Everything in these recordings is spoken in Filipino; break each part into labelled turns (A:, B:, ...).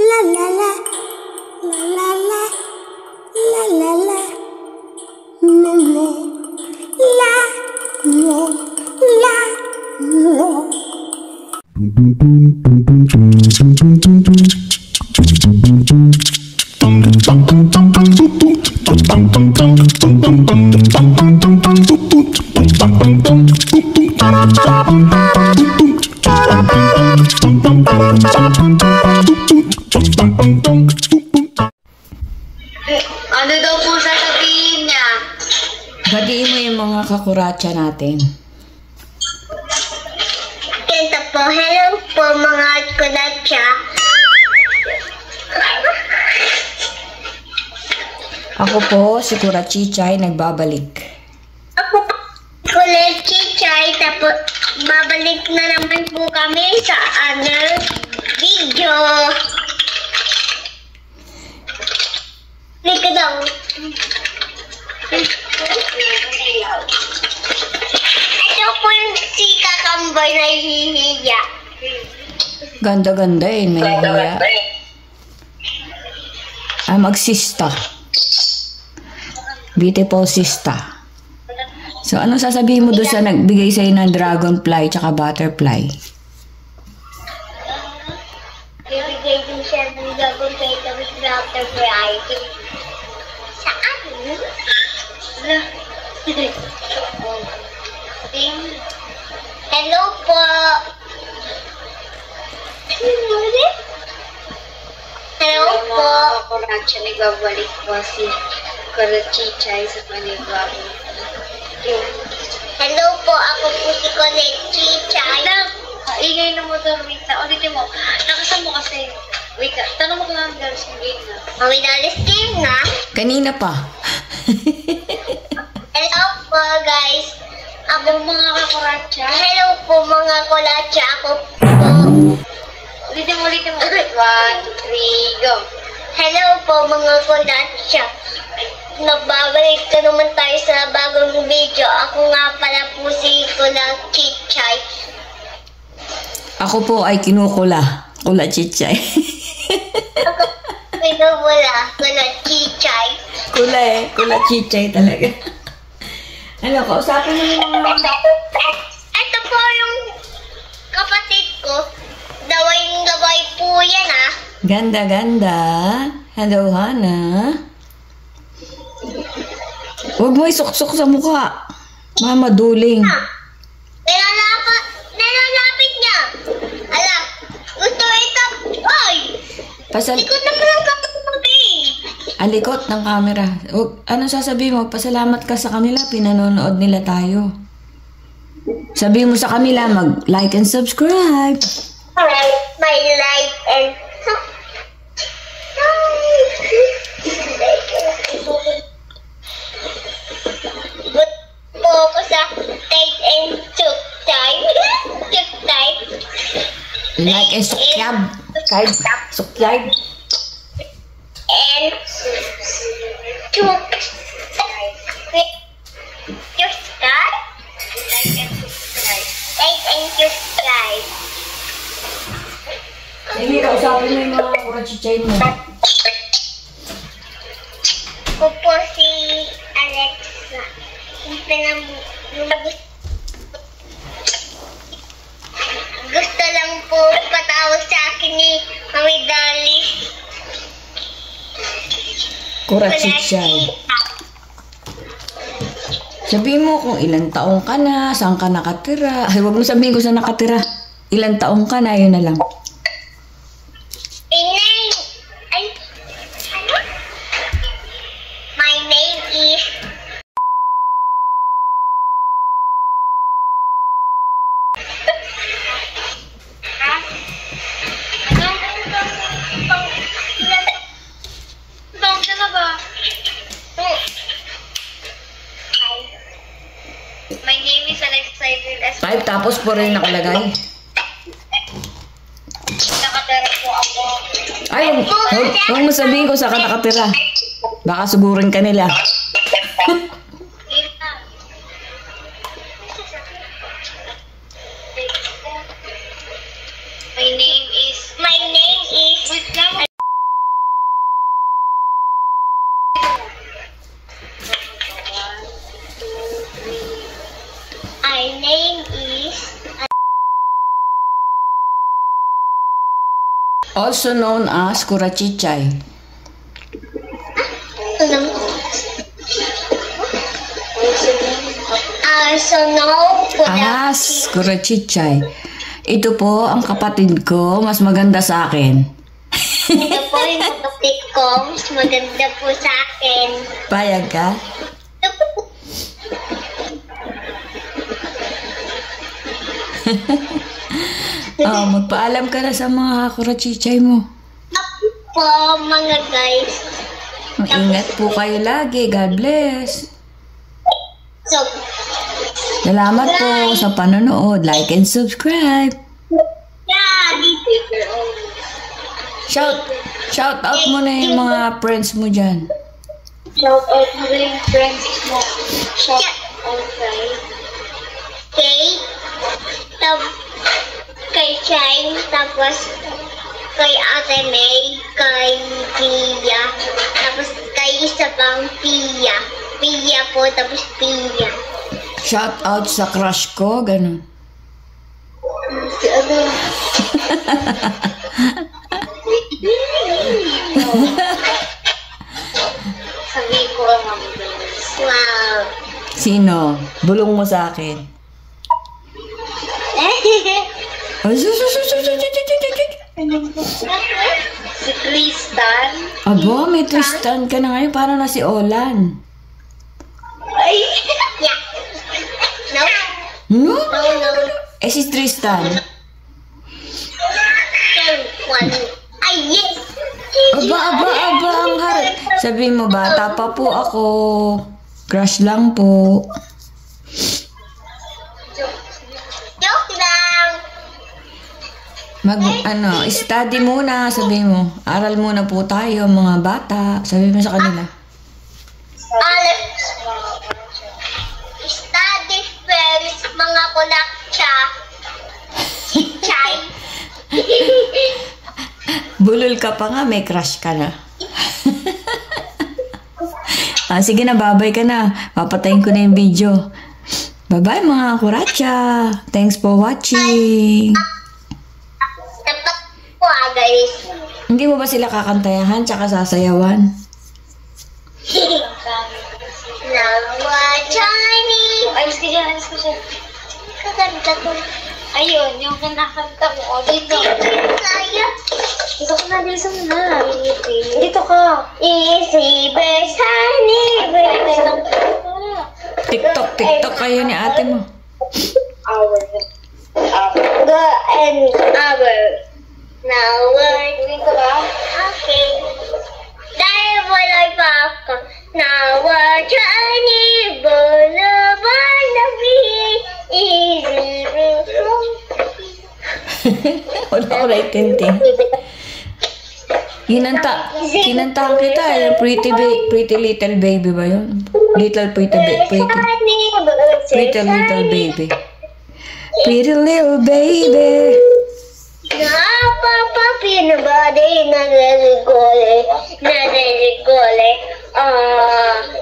A: la la la, la la la, la la la, lo lo, la lo, la lo.
B: Ano daw po sasabihin niya?
C: Batiin mo yung mga kakuratsa natin.
B: Ito po, hello po mga kuratsa.
C: Ako po, si Kurachichay, nagbabalik.
B: Ako po, Kurachichay, tapos babalik na naman po kami sa other video. Liko daw. Ito po yung si Kakamboy na hihiya.
C: Ganda-ganda eh, may hiya. Magsista. Beautiful sista. So, ano sasabihin mo doon sa nagbigay sa'yo ng dragonfly tsaka butterfly?
B: Bibigay din siya ng dragonfly tapos butterfly. Saan? Hello po. Hello po. Kurachichay, nagbabalik po si Kurachichay sa panibagong. Hello po, ako po si Kurachichay. Ingay na motor, wait na. Ulitin mo. Nakasama mo kasi. Wait na. Tanong mo kung ang Dallas game na. May Dallas game na?
C: Kanina pa.
B: Hello po, guys. Ako mga kakuratsa. Hello po, mga kuratsa. Ako po. Ulitin mo. 1, 2, 3, go. Hello po, mga kuratsa. Nagbabalik ka naman tayo sa bagong video. Ako nga pala po si Kurachichay.
C: Ako po ay kinukula. Kurachichay.
B: Ako pinubula, Kurachichay.
C: Kula eh. Kurachichay talaga. Ano, kausapin mo yung mga...
B: Ito po yung kapatid ko. Gaway po yan ah.
C: Ganda-ganda. Hello, Hana. Huwag mo isuksok sa mukha. Mamaduling.
B: Nilalapit niya. Alam, gusto ito. Oy! Ikot naman ang kapatid.
C: Alikot ng camera. Ano sasabihin mo? Pasalamat ka sa kanila. Pinanonood nila tayo. Sabihin mo sa kanila, mag-like and subscribe.
B: My life and... Good po ako sa take and subscribe.
C: Like and subscribe. Subscribe.
B: And subscribe. Like and subscribe.
C: Sige, kausapin mo yung mga kurachichay mo.
B: Ako po si Alexa. Gusto lang po patawag sa akin ni Mami Dali.
C: Kurachichay. Sabihin mo kung ilang taong ka na, saan ka nakatira. Ay, huwag mo sabihin kung saan nakatira. Ilang taong ka na, yun na lang.
B: My name is... My name is Alexa.
C: 5 tapos 4 rin nakalagay.
B: Nakatira po ako.
C: Ay, huwag mo sabihin kung saan ka nakatira. Baka sugurin ka nila.
B: My name is...
C: Also known as Kurachichay.
B: So no,
C: As Kurachichay. Ito po ang kapatid ko, mas maganda sa akin.
B: ito po yung kapatid ko, mas maganda po sa akin.
C: Payag ka? Oh, magpaalam ka na sa mga Kurachichay mo.
B: Po, mga guys.
C: Ingat po kayo lagi. God bless.
B: So,
C: Salamat po sa panonood. Like and subscribe.
B: yeah,
C: Shout out mo na yung mga friends mo dyan.
B: shout out mo rin yung friends mo. Shout out kay Shine, tapos kay Ate May, kay Pia, tapos kay isa pang Pia. Pia po, tapos Pia.
C: Shout out sa crush ko, ganun.
B: Si ano? Sabi ko ang wow.
C: Sino? Bulong mo sa akin. Ay,
B: Si Tristan.
C: Aba, may Tristan ka na ngayon. Parang na si Olan.
B: Ay! Yeah. No?
C: No?
B: No, no.
C: Eh, si Tristan.
B: Ay, yes!
C: Aba, ang harap. Sabihin mo, bata pa po ako. Crush lang po.
B: Joke lang!
C: Study muna, sabihin mo. Aral muna po tayo, mga bata. Sabihin mo sa kanila.
B: Study first, mga kulakcha. Chichay.
C: Bulol ka pa nga, may crush ka na. Sige na, babay ka na. Papatayin ko na yung video. Bye-bye mga kuracha. Thanks for watching.
B: Dapat po guys.
C: Hindi mo ba sila kakantayahan tsaka sasayawan?
B: Nawa Chinese. Ayos ka dyan. Kakanta ko. Ayun, yung kinakanta mo. Dito. Kaya. Dito ko na, dito na. Dito ka. Easy best honey.
C: TikTok kayo ni ate mo.
B: Go and hour. Now we're dito ba? Okay. Dahil walay pa ako. Now we're Chinese. Bulaban na easy best.
C: Wala ko naitindi. Kinantahan kita. Yung pretty little baby ba yun? Pretty little baby. Pretty little baby.
B: Napapapinabadi na naligole.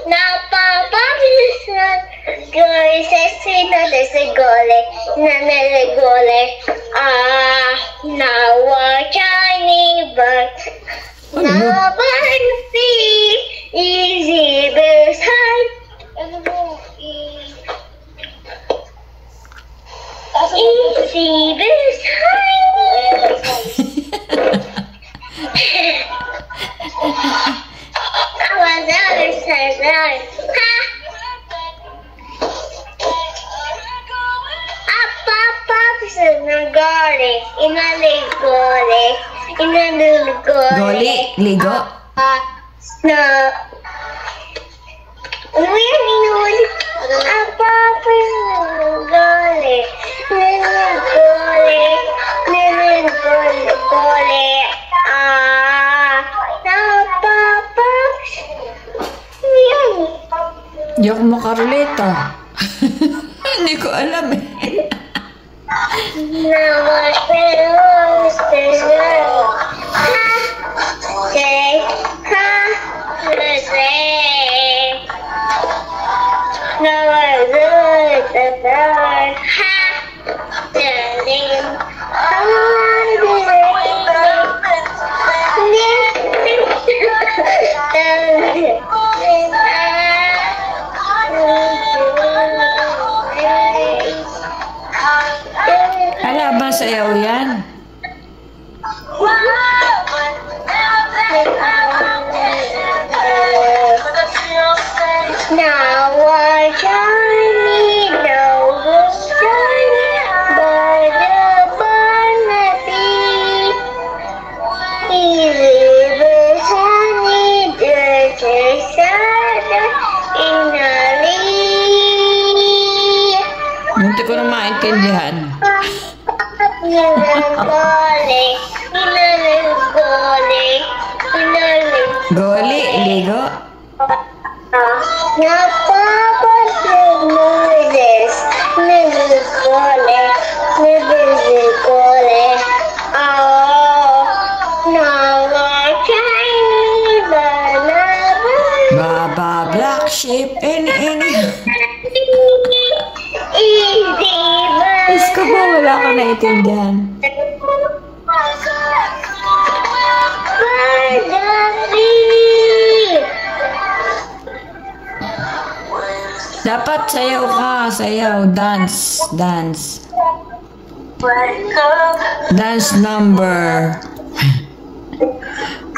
B: Napapapisan gole sesi na naligole. Nawa Chinese but nabansi easy beside. Ano mo? Easy beside. I was other side. Ha!
C: Goli, ligo.
B: Na. Ano yan? Inulit. Goli. Goli. Yan.
C: Di ako makarelate ah. Hindi ko alam eh. naintindihan. Goli, ligo. Baba, black sheep, any. Diyos ko po, wala ko naintindihan. Dapat sayaw ka, sayaw, dance. Dance number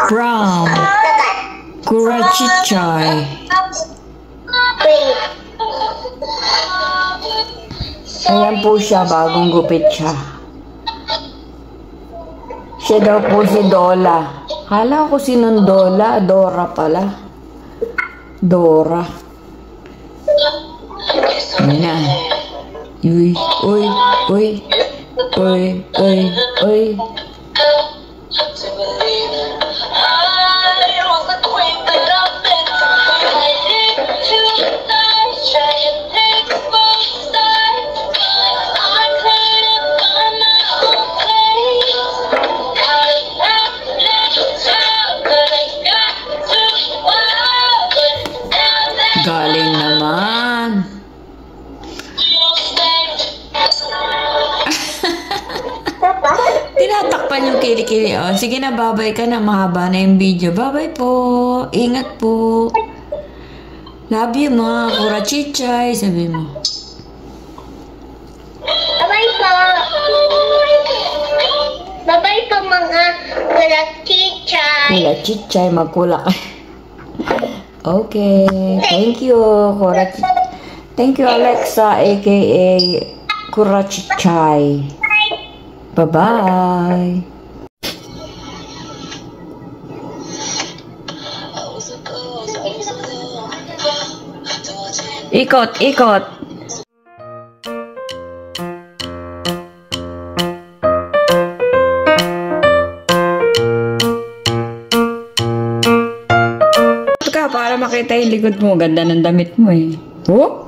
C: from Kurachichay. Ayan po siya, bagong gupit siya. Siya daw po si Dola. Hala ko sinong Dola, Dora pala. Dora. Ayan na. Uy. Galing naman. Tinatakpan yung kilikili. Oh, sige na, babay ka na. Mahaba na yung video. Babay po. Ingat po. Love you, mga kurachichay. Sabi mo.
B: Bye po. Bye po, mga kurachichay.
C: Kurachichay, magkulak. Okay. Thank you, Kurachichay. Thank you, Alexa, aka Kurachichay. Bye-bye. Ikot. Para makita yung likod mo. Ganda ng damit mo eh. Oh?